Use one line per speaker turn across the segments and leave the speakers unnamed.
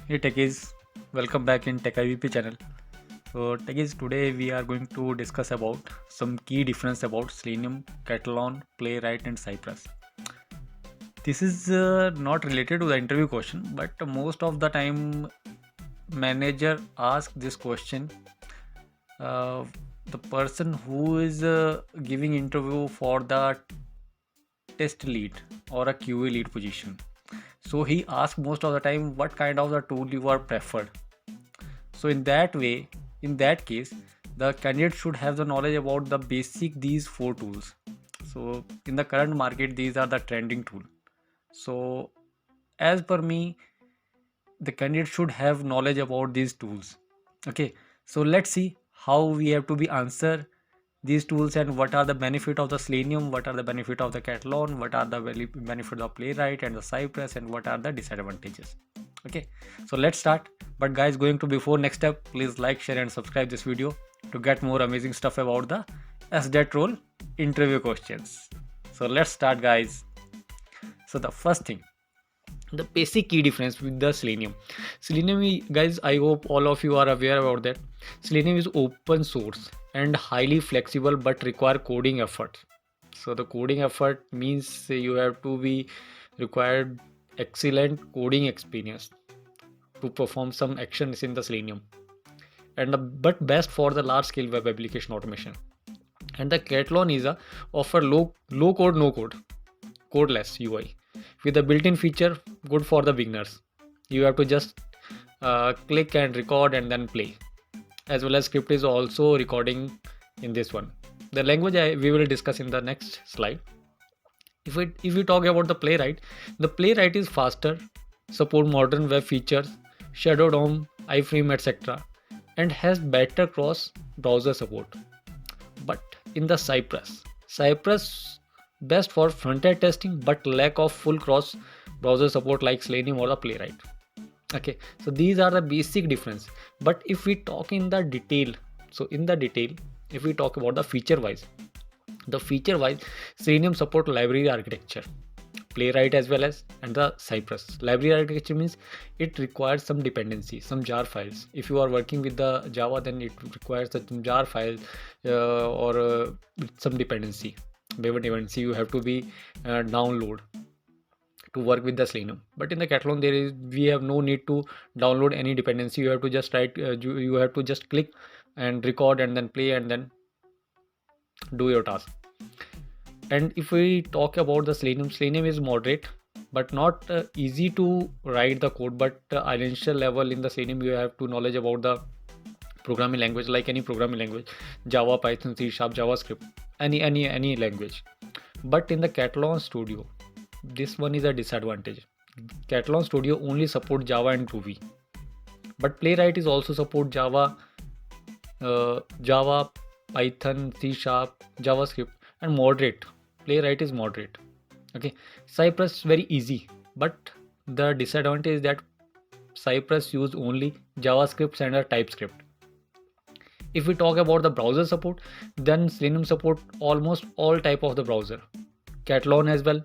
Hey Techies, welcome back in Tech IVP channel. So Techies, today we are going to discuss about some key difference about Selenium, Katalon, Playwright and Cypress. This is not related to the interview question, but most of the time manager asks this question. Uh, the person who is giving interview for the test lead or a QA lead position. So he asks most of the time what kind of the tool you are preferred. So in that way, in that case, the candidate should have the knowledge about the basic these four tools. So in the current market, these are the trending tool. So as per me, the candidate should have knowledge about these tools. Okay, so let's see how we have to be answer these tools and what are the benefit of the Selenium, what are the benefit of the Katalon, what are the benefit of Playwright and the Cypress, and what are the disadvantages. Okay, so let's start. But guys, going to before next step, please like, share and subscribe this video to get more amazing stuff about the SDET role interview questions. So let's start, guys. So the first thing, the basic key difference with the Selenium, guys, I hope all of you are aware about that. Selenium is open source and highly flexible but require coding effort. So the coding effort means you have to be required excellent coding experience to perform some actions in the Selenium, and but best for the large scale web application automation. And the Katalon is a offer low code no code codeless UI with a built-in feature good for the beginners. You have to just click and record and then play, as well as script is also recording in this one. The language we will discuss in the next slide. If we talk about the Playwright is faster, support modern web features, Shadow DOM, iframe, etc., and has better cross browser support. But in the Cypress best for front-end testing, but lack of full cross browser support like Selenium or the Playwright. Okay, so these are the basic difference. But if we talk in the detail, if we talk about the feature wise, Selenium support library architecture, Playwright as well as, and the Cypress library architecture means it requires some dependency, some jar files. If you are working with the Java, then it requires some jar file or some dependency. Dependency you have to be download to work with the Selenium. But in the Katalon, we have no need to download any dependency. You have to just write, you have to just click and record and then play and then do your task. And if we talk about the Selenium is moderate but not easy to write the code. But initial level in the Selenium, you have to knowledge about the programming language, like any programming language, Java, Python, C#, JavaScript, any language. But in the Katalon Studio, this one is a disadvantage. Katalon Studio only support Java and Ruby, but Playwright is also support Java, Python, C#, JavaScript, and moderate. Playwright is moderate. Okay, Cypress very easy, but the disadvantage is that Cypress use only JavaScript and a TypeScript. If we talk about the browser support, then Selenium support almost all type of the browser, Katalon as well,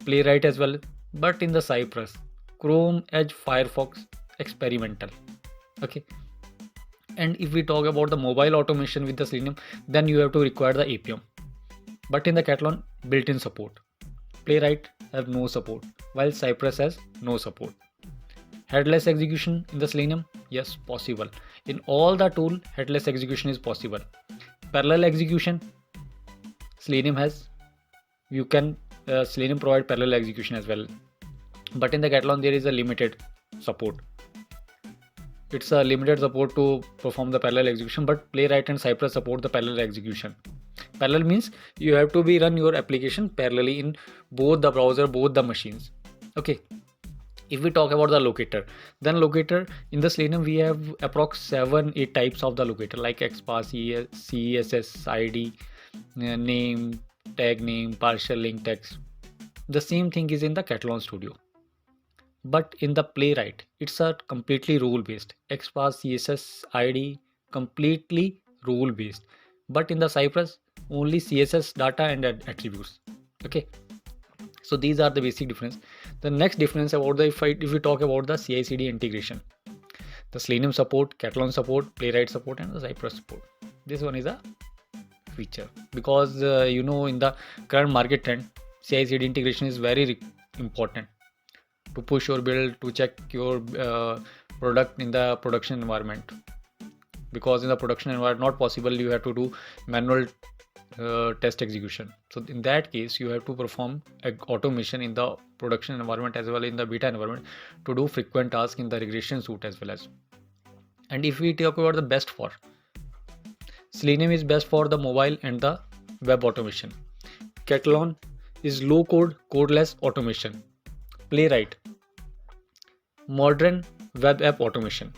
Playwright as well. But in the Cypress, Chrome, Edge, Firefox, experimental. Okay, and if we talk about the mobile automation with the Selenium, then you have to require the APM. But in the Katalon, built-in support. Playwright have no support, while Cypress has no support. Headless execution in the Selenium, yes, possible. In all the tool, headless execution is possible. Parallel execution, Selenium has. You can Selenium provide parallel execution as well. But in the Katalon, there is a limited support. It's a limited support to perform the parallel execution. But Playwright and Cypress support the parallel execution. Parallel means you have to be run your application parallelly in both the browser, both the machines. Okay. If we talk about the locator, then locator in the Selenium we have approx 7-8 types of the locator, like XPath, CSS, ID, name, tag name, partial link text. The same thing is in the Katalon Studio. But in the Playwright, it's a completely rule based. XPath, CSS, ID, completely rule based. But in the Cypress, only CSS data and attributes. Okay. So these are the basic difference. The next difference about the if we talk about the CI/CD integration, the Selenium support, Katalon support, Playwright support, and the Cypress support. This one is a feature because in the current market trend, CI/CD integration is very important to push your build, to check your product in the production environment, because in the production environment not possible, you have to do manual test execution. So in that case, you have to perform automation in the production environment as well in the beta environment to do frequent tasks in the regression suite as well as. And if we talk about the best for, Selenium is best for the mobile and the web automation. Katalon is low code, codeless automation. Playwright, modern web app automation,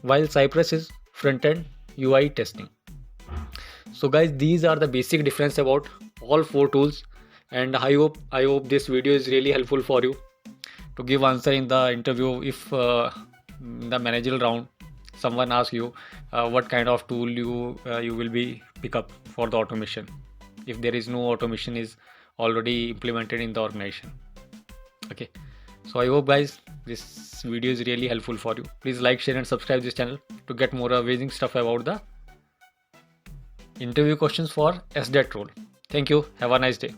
while Cypress is front-end UI testing. So guys, these are the basic difference about all 4 tools, and I hope this video is really helpful for you to give answer in the interview. If in the managerial round someone asks you what kind of tool you will be pick up for the automation, if there is no automation is already implemented in the organization. Okay, so I hope guys this video is really helpful for you. Please like, share and subscribe this channel to get more amazing stuff about the interview questions for SDET role. Thank you. Have a nice day.